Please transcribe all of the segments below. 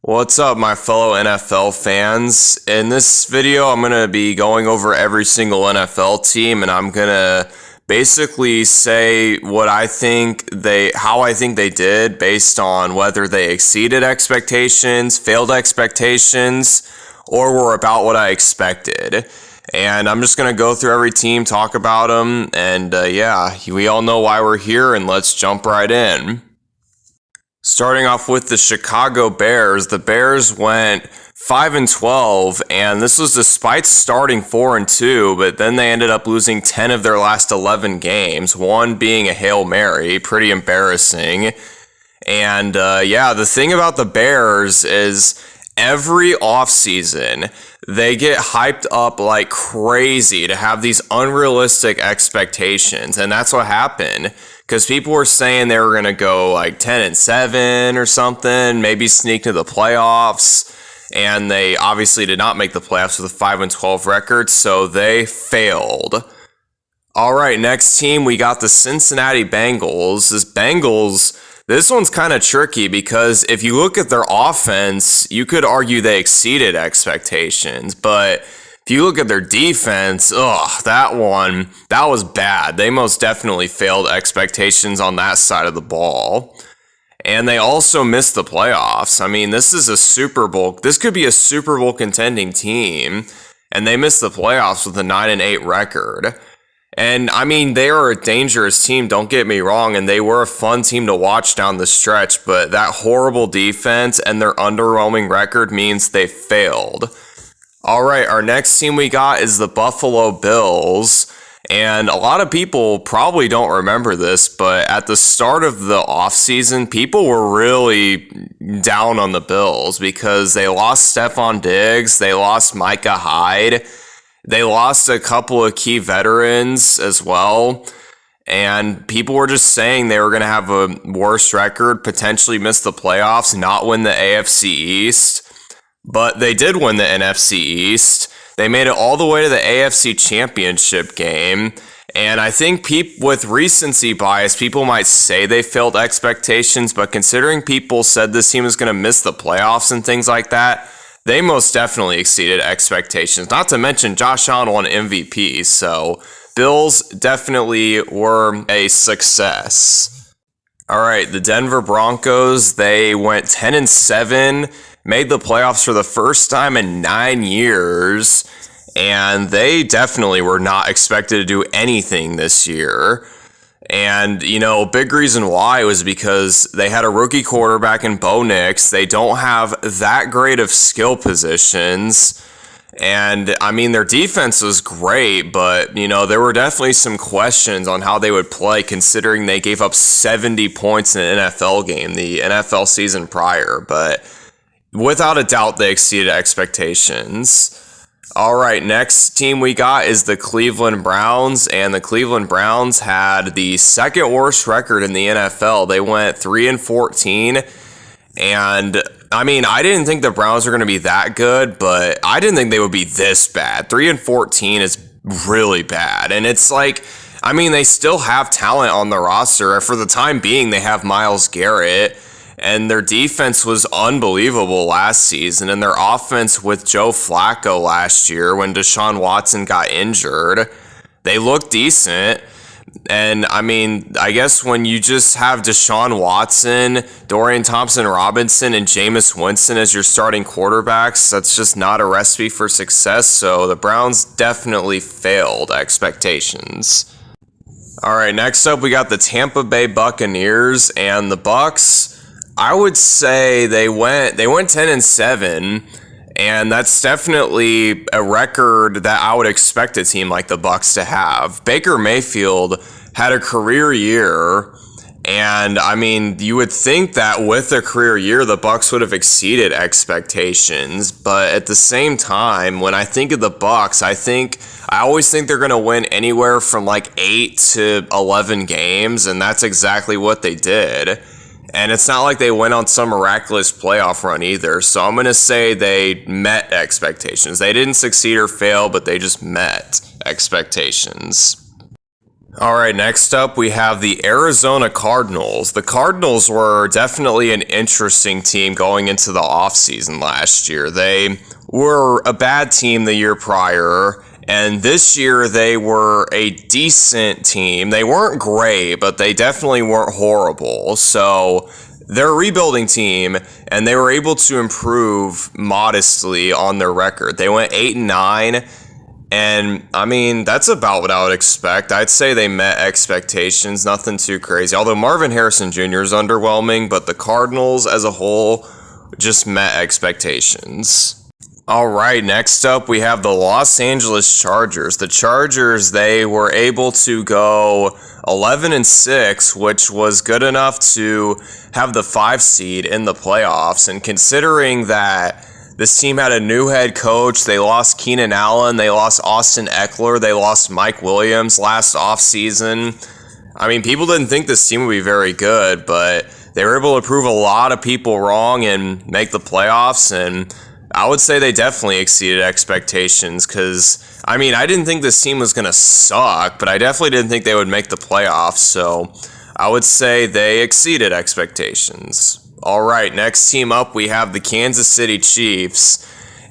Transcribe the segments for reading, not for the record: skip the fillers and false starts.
What's up, my fellow NFL fans? In this video, I'm going to be going over every single NFL team, and I'm going to basically say how I think they did based on whether they exceeded expectations, failed expectations, or were about what I expected. And I'm just going to go through every team, talk about them, and we all know why we're here, and let's jump right in. Starting off with the Chicago Bears, the Bears went 5-12, and this was despite starting 4-2, but then they ended up losing 10 of their last 11 games, one being a Hail Mary, pretty embarrassing. And the thing about the Bears is every offseason, they get hyped up like crazy to have these unrealistic expectations, and that's what happened. Because people were saying they were going to go like 10-7 or something, maybe sneak to the playoffs. And they obviously did not make the playoffs with a 5-12 record, so they failed. All right, next team, we got the Cincinnati Bengals. This one's kind of tricky because if you look at their offense, you could argue they exceeded expectations, but if you look at their defense, that was bad. They most definitely failed expectations on that side of the ball. And they also missed the playoffs. I mean, this is a Super Bowl. This could be a Super Bowl contending team, and they missed the playoffs with a 9-8 record. And I mean, they are a dangerous team, don't get me wrong, and they were a fun team to watch down the stretch, but that horrible defense and their underwhelming record means they failed. All right, our next team we got is the Buffalo Bills, and a lot of people probably don't remember this, but at the start of the offseason, people were really down on the Bills because they lost Stephon Diggs, they lost Micah Hyde, they lost a couple of key veterans as well, and people were just saying they were going to have a worse record, potentially miss the playoffs, not win the AFC East. But they did win the NFC East. They made it all the way to the AFC Championship game. And I think with recency bias, people might say they failed expectations, but considering people said this team was going to miss the playoffs and things like that, they most definitely exceeded expectations. Not to mention Josh Allen won MVP, so Bills definitely were a success. All right, the Denver Broncos, they went 10-7, made the playoffs for the first time in 9 years, and they definitely were not expected to do anything this year. And, a big reason why was because they had a rookie quarterback in Bo Nix. They don't have that great of skill positions. And, I mean, their defense was great, but, there were definitely some questions on how they would play considering they gave up 70 points in an NFL game, the NFL season prior. But without a doubt, they exceeded expectations. All right, next team we got is the Cleveland Browns, and the Cleveland Browns had the second worst record in the NFL. They went 3-14, and I mean, I didn't think the Browns were going to be that good, but I didn't think they would be this bad. 3-14 is really bad, and it's like, I mean, they still have talent on the roster. For the time being, they have Myles Garrett, and their defense was unbelievable last season, and their offense with Joe Flacco last year when Deshaun Watson got injured, they looked decent. And I mean, I guess when you just have Deshaun Watson, Dorian Thompson-Robinson, and Jameis Winston as your starting quarterbacks, that's just not a recipe for success. So the Browns definitely failed expectations. All right, next up we got the Tampa Bay Buccaneers, and the Bucs, I would say they went 10-7, and that's definitely a record that I would expect a team like the Bucs to have. Baker Mayfield had a career year, and I mean, you would think that with a career year, the Bucs would have exceeded expectations. But at the same time, when I think of the Bucs, I always think they're going to win anywhere from like 8 to 11 games, and that's exactly what they did. And it's not like they went on some miraculous playoff run either. So I'm going to say they met expectations. They didn't succeed or fail, but they just met expectations. All right, next up we have the Arizona Cardinals. The Cardinals were definitely an interesting team going into the offseason last year. They were a bad team the year prior, and this year they were a decent team. They weren't great, but they definitely weren't horrible. So they're a rebuilding team, and they were able to improve modestly on their record. They went 8-9. And I mean, that's about what I would expect. I'd say they met expectations, nothing too crazy. Although Marvin Harrison Jr. is underwhelming, but the Cardinals as a whole just met expectations. All right, next up we have the Los Angeles Chargers. The Chargers, they were able to go 11-6, which was good enough to have the 5 seed in the playoffs. And considering that this team had a new head coach, they lost Keenan Allen, they lost Austin Eckler, they lost Mike Williams last offseason. I mean, people didn't think this team would be very good, but they were able to prove a lot of people wrong and make the playoffs, and I would say they definitely exceeded expectations because, I mean, I didn't think this team was going to suck, but I definitely didn't think they would make the playoffs, so I would say they exceeded expectations. All right, next team up, we have the Kansas City Chiefs,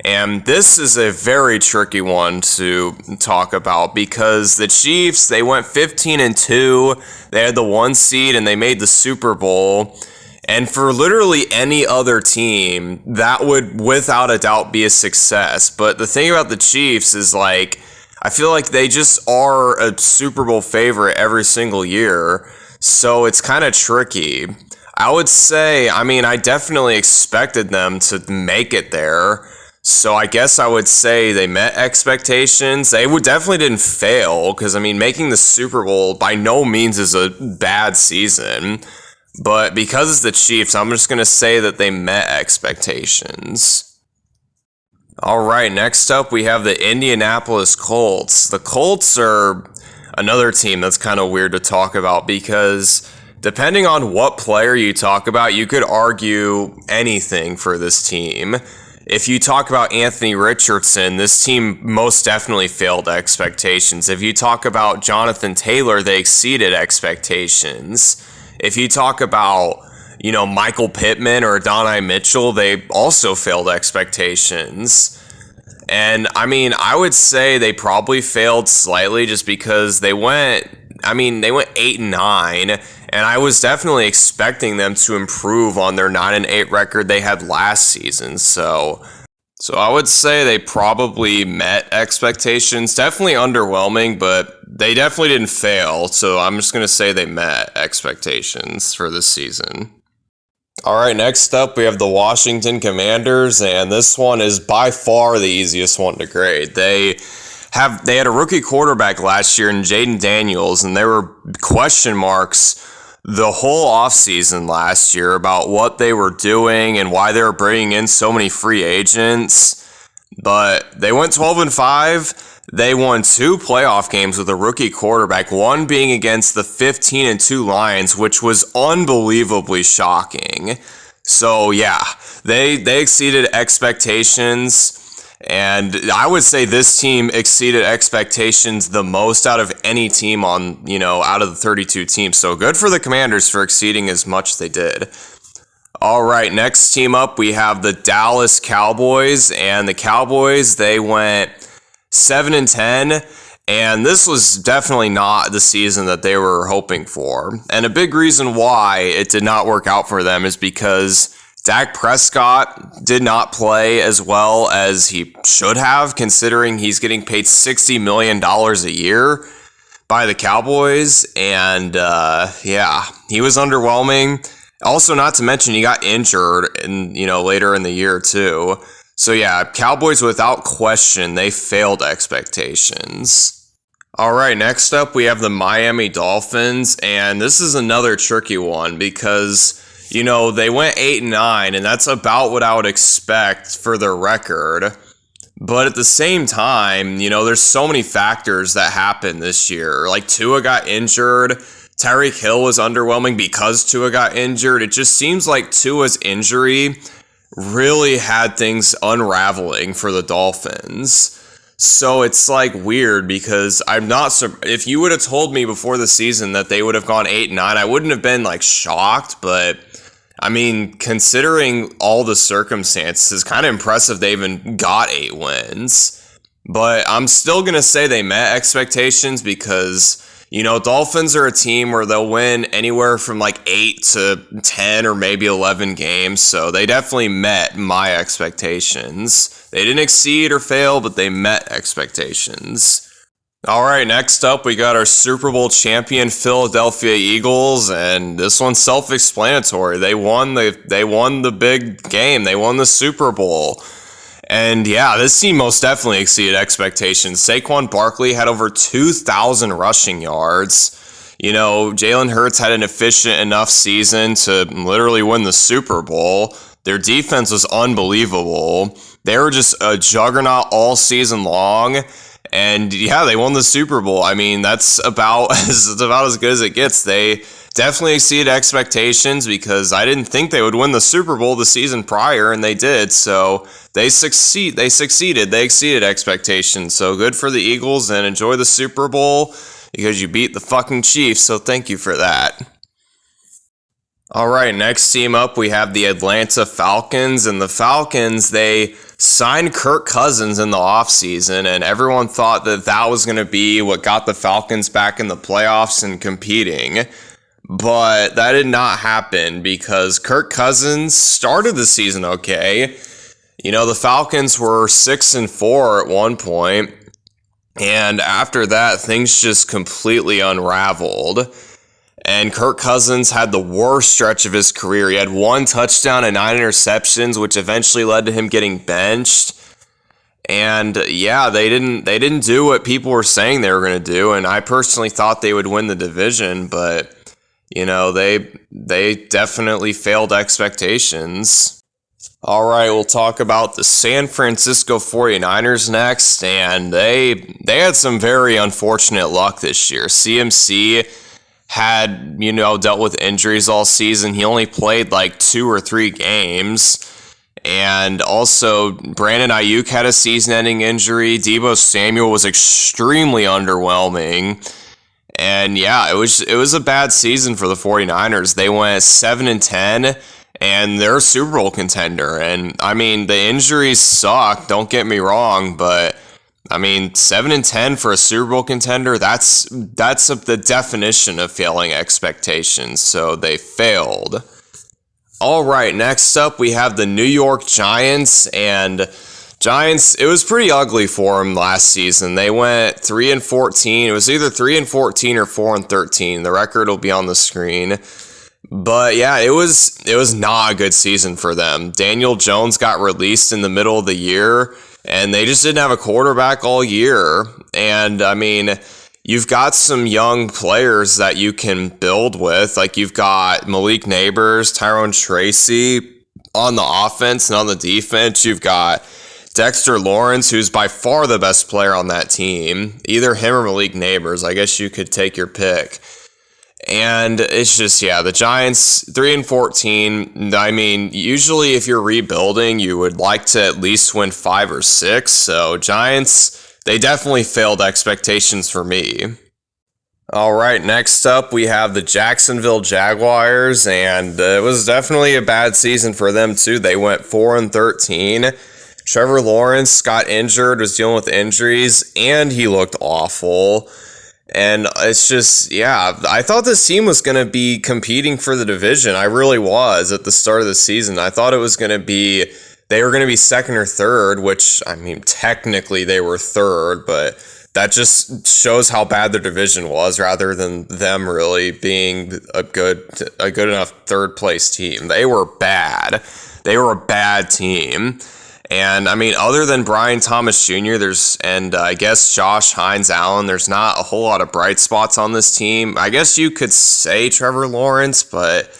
and this is a very tricky one to talk about because the Chiefs, they went 15-2, they had the 1 seed, and they made the Super Bowl. And for literally any other team, that would without a doubt be a success. But the thing about the Chiefs is, like, I feel like they just are a Super Bowl favorite every single year. So it's kind of tricky. I would say, I mean, I definitely expected them to make it there. So I guess I would say they met expectations. They definitely didn't fail because, I mean, making the Super Bowl by no means is a bad season. But because it's the Chiefs, I'm just going to say that they met expectations. All right, next up we have the Indianapolis Colts. The Colts are another team that's kind of weird to talk about because depending on what player you talk about, you could argue anything for this team. If you talk about Anthony Richardson, this team most definitely failed expectations. If you talk about Jonathan Taylor, they exceeded expectations. If you talk about, Michael Pittman or Adonai Mitchell, they also failed expectations. And, I mean, I would say they probably failed slightly just because they went 8-9, and I was definitely expecting them to improve on their 9-8 record they had last season. So I would say they probably met expectations. Definitely underwhelming, but they definitely didn't fail. So I'm just going to say they met expectations for this season. All right, next up we have the Washington Commanders, and this one is by far the easiest one to grade. They had a rookie quarterback last year in Jaden Daniels, and there were question marks the whole offseason last year about what they were doing and why they were bringing in so many free agents. But they went 12-5. They won 2 playoff games with a rookie quarterback, one being against the 15-2 Lions, which was unbelievably shocking. So yeah, they exceeded expectations. And I would say this team exceeded expectations the most out of any team out of the 32 teams. So good for the Commanders for exceeding as much as they did. All right, next team up, we have the Dallas Cowboys. And the Cowboys, they went 7-10. And this was definitely not the season that they were hoping for. And a big reason why it did not work out for them is because Dak Prescott did not play as well as he should have, considering he's getting paid $60 million a year by the Cowboys. And he was underwhelming. Also, not to mention, he got injured later in the year too. So yeah, Cowboys without question, they failed expectations. All right, next up we have the Miami Dolphins, and this is another tricky one because they went 8-9, and that's about what I would expect for their record. But at the same time, there's so many factors that happened this year. Like Tua got injured. Tyreek Hill was underwhelming because Tua got injured. It just seems like Tua's injury really had things unraveling for the Dolphins. So it's like weird because I'm not if you would have told me before the season that they would have gone 8-9, I wouldn't have been like shocked, but I mean, considering all the circumstances, it's kind of impressive they even got 8 wins. But I'm still going to say they met expectations because, you know, Dolphins are a team where they'll win anywhere from like 8 to 10 or maybe 11 games. So they definitely met my expectations. They didn't exceed or fail, but they met expectations. All right, next up, we got our Super Bowl champion Philadelphia Eagles, and this one's self-explanatory. They won the big game. They won the Super Bowl. And yeah, this team most definitely exceeded expectations. Saquon Barkley had over 2,000 rushing yards. You know, Jalen Hurts had an efficient enough season to literally win the Super Bowl. Their defense was unbelievable. They were just a juggernaut all season long. And yeah, they won the Super Bowl. I mean, that's about as good as it gets. They definitely exceeded expectations because I didn't think they would win the Super Bowl the season prior, and they did. So they succeeded. They exceeded expectations. So good for the Eagles, and enjoy the Super Bowl because you beat the fucking Chiefs. So thank you for that. All right, next team up, we have the Atlanta Falcons. And the Falcons, they signed Kirk Cousins in the offseason, and everyone thought that that was going to be what got the Falcons back in the playoffs and competing. But that did not happen because Kirk Cousins started the season okay. You know, the Falcons were 6-4 at one point, and after that, things just completely unraveled. And Kirk Cousins had the worst stretch of his career. He had 1 touchdown and 9 interceptions, which eventually led to him getting benched. And yeah, they didn't do what people were saying they were going to do. And I personally thought they would win the division, but you know, they definitely failed expectations. All right, we'll talk about the San Francisco 49ers next. And they had some very unfortunate luck this year. CMC had, you know, dealt with injuries all season. He only played like 2 or 3 games. And also, Brandon Ayuk had a season-ending injury. Deebo Samuel was extremely underwhelming. And yeah, it was a bad season for the 49ers. They went 7-10, and they're a Super Bowl contender. And I mean, the injuries suck, don't get me wrong, but I mean, 7-10 for a Super Bowl contender, that's the definition of failing expectations. So they failed. All right, next up we have the New York Giants, and Giants, it was pretty ugly for them last season. They went 3-14. It was either 3-14 or 4-13. The record will be on the screen. But yeah, it was not a good season for them. Daniel Jones got released in the middle of the year, and they just didn't have a quarterback all year. And I mean, you've got some young players that you can build with. Like you've got Malik Neighbors, Tyrone Tracy on the offense, and on the defense, you've got Dexter Lawrence, who's by far the best player on that team. Either him or Malik Neighbors. I guess you could take your pick. And it's just, yeah, the Giants, 3-14. I mean, usually if you're rebuilding, you would like to at least win 5 or 6. So Giants, they definitely failed expectations for me. All right, next up, we have the Jacksonville Jaguars, and it was definitely a bad season for them too. They went 4-13. Trevor Lawrence got injured, was dealing with injuries, and he looked awful. And it's just, yeah, I thought this team was going to be competing for the division. I really was at the start of the season. I thought it was going to be, they were going to be 2nd or 3rd, which, I mean, technically they were 3rd, but that just shows how bad their division was rather than them really being a good enough 3rd place team. They were bad. They were a bad team. And I mean, other than Brian Thomas Jr., I guess Josh Hines Allen, there's not a whole lot of bright spots on this team. I guess you could say Trevor Lawrence, but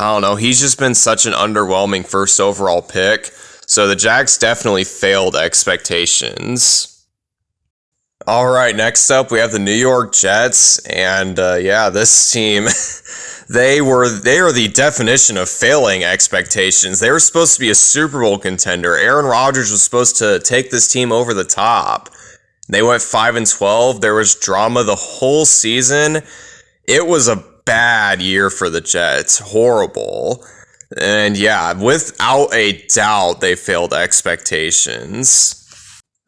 I don't know. He's just been such an underwhelming first overall pick. So the Jags definitely failed expectations. All right, next up, we have the New York Jets. And yeah, this team... They are the definition of failing expectations. They were supposed to be a Super Bowl contender. Aaron Rodgers was supposed to take this team over the top. They went 5-12. There was drama the whole season. It was a bad year for the Jets. Horrible. And yeah, without a doubt, they failed expectations.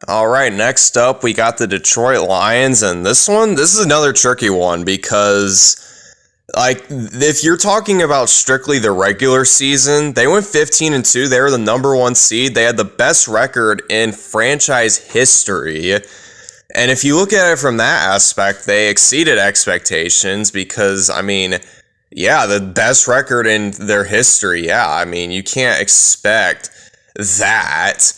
All right, next up, we got the Detroit Lions, and this is another tricky one because, like, if you're talking about strictly the regular season, they went 15-2. They were the number 1 seed. They had the best record in franchise history. And if you look at it from that aspect, they exceeded expectations because, I mean, yeah, the best record in their history. Yeah, I mean, you can't expect that.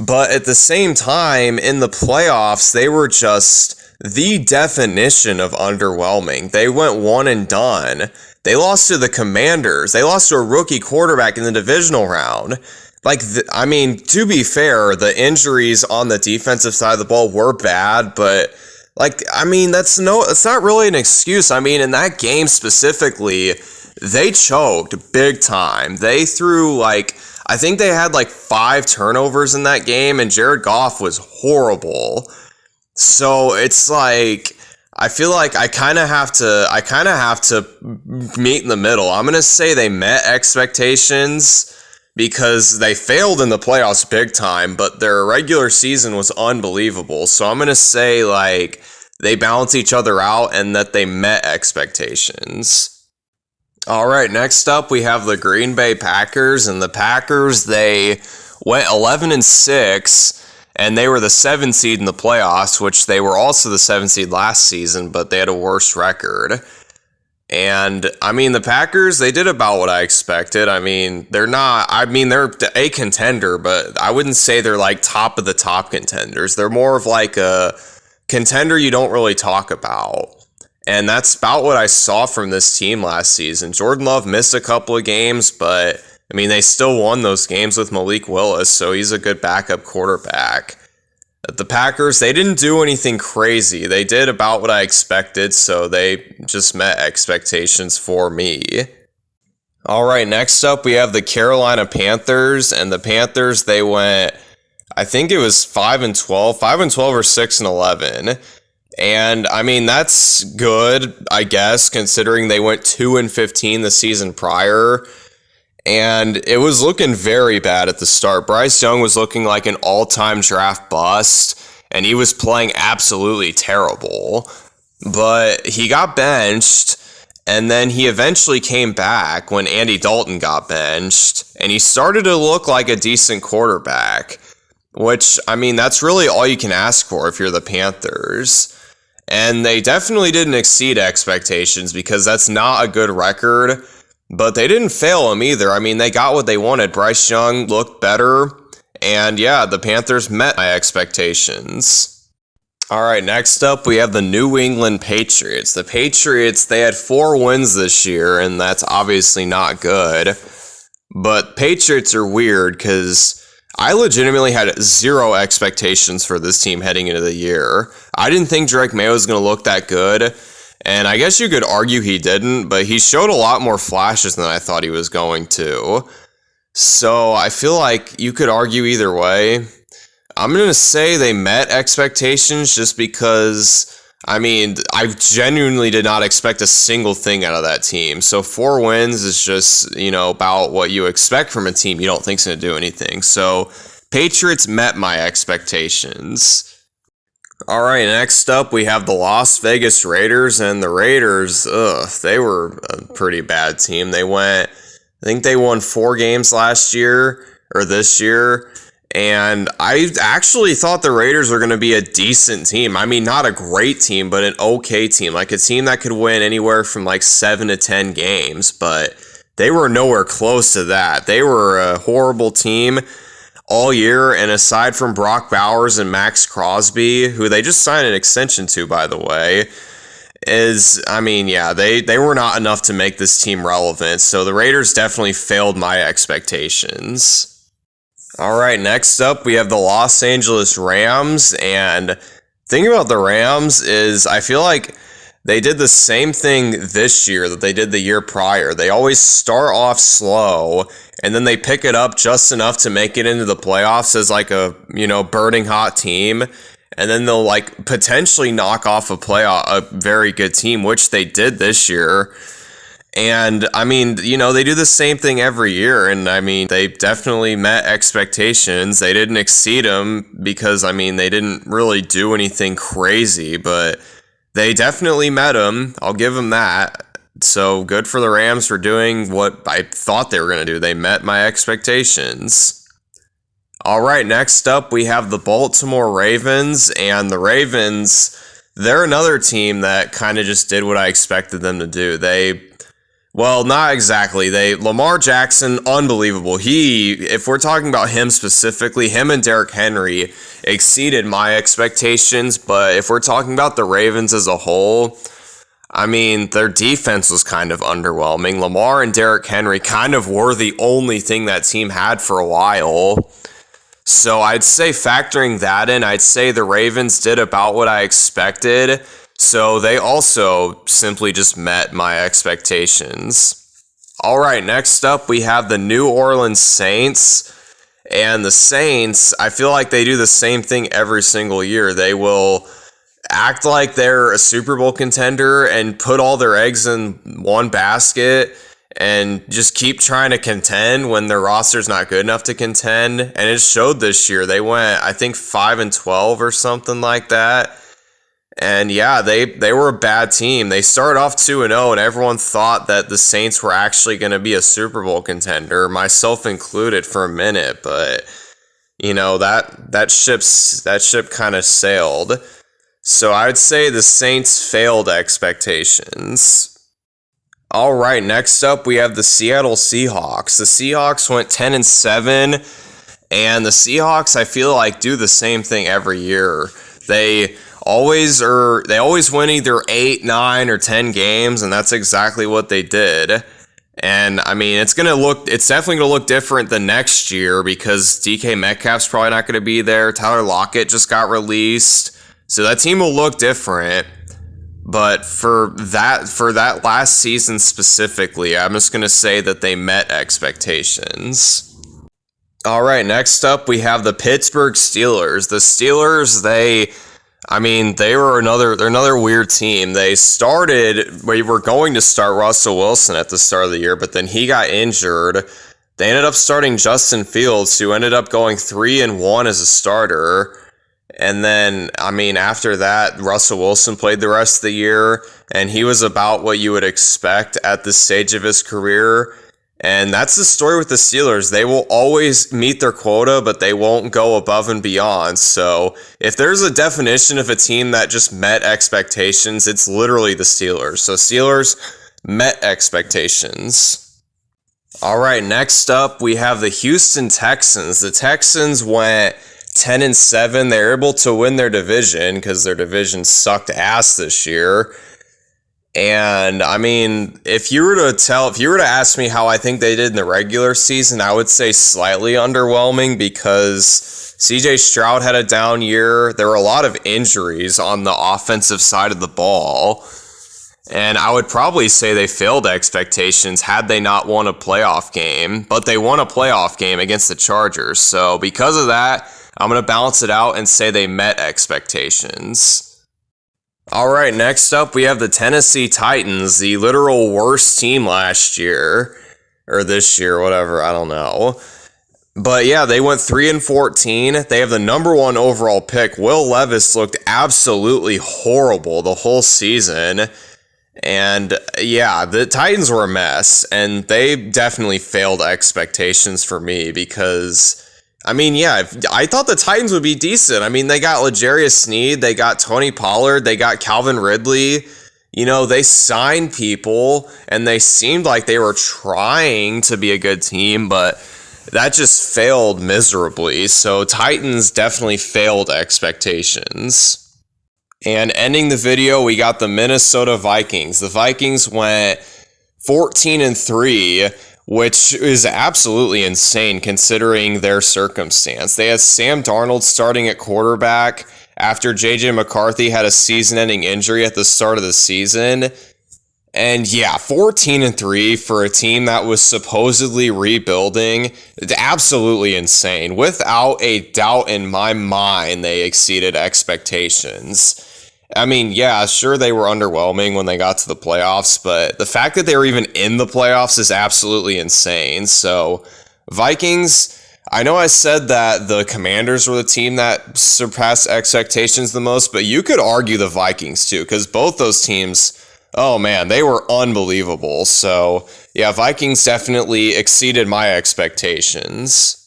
But at the same time, in the playoffs, they were just the definition of underwhelming. They went one and done. They lost to the Commanders. They lost to a rookie quarterback in the divisional round. Like, I mean, to be fair, the injuries on the defensive side of the ball were bad, but, like, I mean, it's not really an excuse. I mean, in that game specifically, they choked big time. They threw, like, I think they had, like, 5 turnovers in that game, and Jared Goff was horrible. So, it's like, I feel like I kind of have to meet in the middle. I'm going to say they met expectations, because they failed in the playoffs big time, but their regular season was unbelievable. So I'm going to say, like, they balance each other out and that they met expectations. All right, next up we have the Green Bay Packers, and the Packers, they went 11-6, and they were the 7th seed in the playoffs, which they were also the 7th seed last season, but they had a worse record. And, I mean, the Packers, they did about what I expected. I mean, they're a contender, but I wouldn't say they're, like, top of the top contenders. They're more of, like, a contender you don't really talk about. And that's about what I saw from this team last season. Jordan Love missed a couple of games, but, I mean, they still won those games with Malik Willis, so he's a good backup quarterback. The Packers, they didn't do anything crazy. They did about what I expected, so they just met expectations for me. All right, next up we have the Carolina Panthers, and the Panthers, they went, I think it was 5-12 or 6-11. And I mean, that's good, I guess, considering they went 2-15 the season prior. And it was looking very bad at the start. Bryce Young was looking like an all-time draft bust, and he was playing absolutely terrible. But he got benched, and then he eventually came back when Andy Dalton got benched, and he started to look like a decent quarterback, which, I mean, that's really all you can ask for if you're the Panthers. And they definitely didn't exceed expectations because that's not a good record. But they didn't fail him either. I mean, they got what they wanted. Bryce Young looked better. And yeah, the Panthers met my expectations. All right, next up, we have the New England Patriots. The Patriots, they had 4 wins this year, and that's obviously not good. But Patriots are weird because I legitimately had 0 expectations for this team heading into the year. I didn't think Drake Mayo was going to look that good. And I guess you could argue he didn't, but he showed a lot more flashes than I thought he was going to. So I feel like you could argue either way. I'm going to say they met expectations just because, I mean, I genuinely did not expect a single thing out of that team. So 4 wins is just, about what you expect from a team you don't think's going to do anything. So Patriots met my expectations. All right, next up, we have the Las Vegas Raiders, and the Raiders, they were a pretty bad team. I think they won 4 games this year, and I actually thought the Raiders were going to be a decent team. I mean, not a great team, but an okay team, like a team that could win anywhere from like 7 to 10 games, but they were nowhere close to that. They were a horrible team all year, and aside from Brock Bowers and Max Crosby, who they just signed an extension to, by the way, they were not enough to make this team relevant, so the Raiders definitely failed my expectations. All right, next up, we have the Los Angeles Rams, and the thing about the Rams is I feel like they did the same thing this year that they did the year prior. They always start off slow, and then they pick it up just enough to make it into the playoffs as like a, burning hot team. and then they'll like potentially knock off a very good team, which they did this year. And I mean, they do the same thing every year. And I mean, they definitely met expectations. They didn't exceed them because, I mean, they didn't really do anything crazy, but they definitely met them. I'll give them that. So good for the Rams for doing what I thought they were going to do. They met my expectations. All right, next up, we have the Baltimore Ravens. And the Ravens, they're another team that kind of just did what I expected them to do. Well, not exactly. Lamar Jackson, unbelievable. If we're talking about him specifically, him and Derrick Henry exceeded my expectations. But if we're talking about the Ravens as a whole, I mean, their defense was kind of underwhelming. Lamar and Derrick Henry kind of were the only thing that team had for a while. So I'd say factoring that in, I'd say the Ravens did about what I expected. So they also simply just met my expectations. All right, next up we have the New Orleans Saints. And the Saints, I feel like they do the same thing every single year. They will act like they're a Super Bowl contender and put all their eggs in one basket and just keep trying to contend when their roster's not good enough to contend. And it showed this year. They went, I think, 5-12 or something like that. And yeah, they were a bad team. They started off 2-0, and everyone thought that the Saints were actually going to be a Super Bowl contender, myself included for a minute. But that ship kind of sailed. So I would say the Saints failed expectations. All right, next up we have the Seattle Seahawks. The Seahawks went 10-7, and the Seahawks, I feel like, do the same thing every year. They always win either 8, 9, or 10 games, and that's exactly what they did. And I mean, it's definitely gonna look different the next year because DK Metcalf's probably not gonna be there. Tyler Lockett just got released, so that team will look different. But for that last season specifically, I'm just gonna say that they met expectations. All right, next up we have the Pittsburgh Steelers. The Steelers, they're another weird team. We were going to start Russell Wilson at the start of the year, but then he got injured. They ended up starting Justin Fields, who ended up going 3-1 as a starter. And then, after that, Russell Wilson played the rest of the year, and he was about what you would expect at this stage of his career. And that's the story with the Steelers. They will always meet their quota, but they won't go above and beyond. So if there's a definition of a team that just met expectations, it's literally the Steelers. So Steelers met expectations. All right, next up, we have the Houston Texans. The Texans went 10-7. They were able to win their division because their division sucked ass this year. And if you were to ask me how I think they did in the regular season, I would say slightly underwhelming because CJ Stroud had a down year. There were a lot of injuries on the offensive side of the ball. And I would probably say they failed expectations had they not won a playoff game. But they won a playoff game against the Chargers. So because of that, I'm going to balance it out and say they met expectations. All right, next up, we have the Tennessee Titans, the literal worst team last year, or this year, whatever, I don't know. But yeah, they went 3-14. They have the number 1 overall pick. Will Levis looked absolutely horrible the whole season. And yeah, the Titans were a mess, and they definitely failed expectations for me because I thought the Titans would be decent. They got L'Jarius Sneed, they got Tony Pollard, they got Calvin Ridley. They signed people, and they seemed like they were trying to be a good team, but that just failed miserably. So Titans definitely failed expectations. And ending the video, we got the Minnesota Vikings. The Vikings went 14-3. Which is absolutely insane considering their circumstance. They had Sam Darnold starting at quarterback after J.J. McCarthy had a season-ending injury at the start of the season. And yeah, 14-3 for a team that was supposedly rebuilding, it's absolutely insane. Without a doubt in my mind, they exceeded expectations. I mean, yeah, sure, they were underwhelming when they got to the playoffs, but the fact that they were even in the playoffs is absolutely insane. So, Vikings, I know I said that the Commanders were the team that surpassed expectations the most, but you could argue the Vikings too, because both those teams, oh man, they were unbelievable. So, yeah, Vikings definitely exceeded my expectations.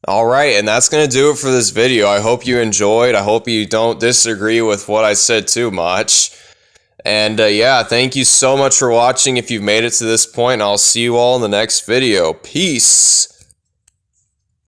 All right, and that's going to do it for this video. I hope you enjoyed. I hope you don't disagree with what I said too much. And yeah, thank you so much for watching if you've made it to this point. I'll see you all in the next video. Peace.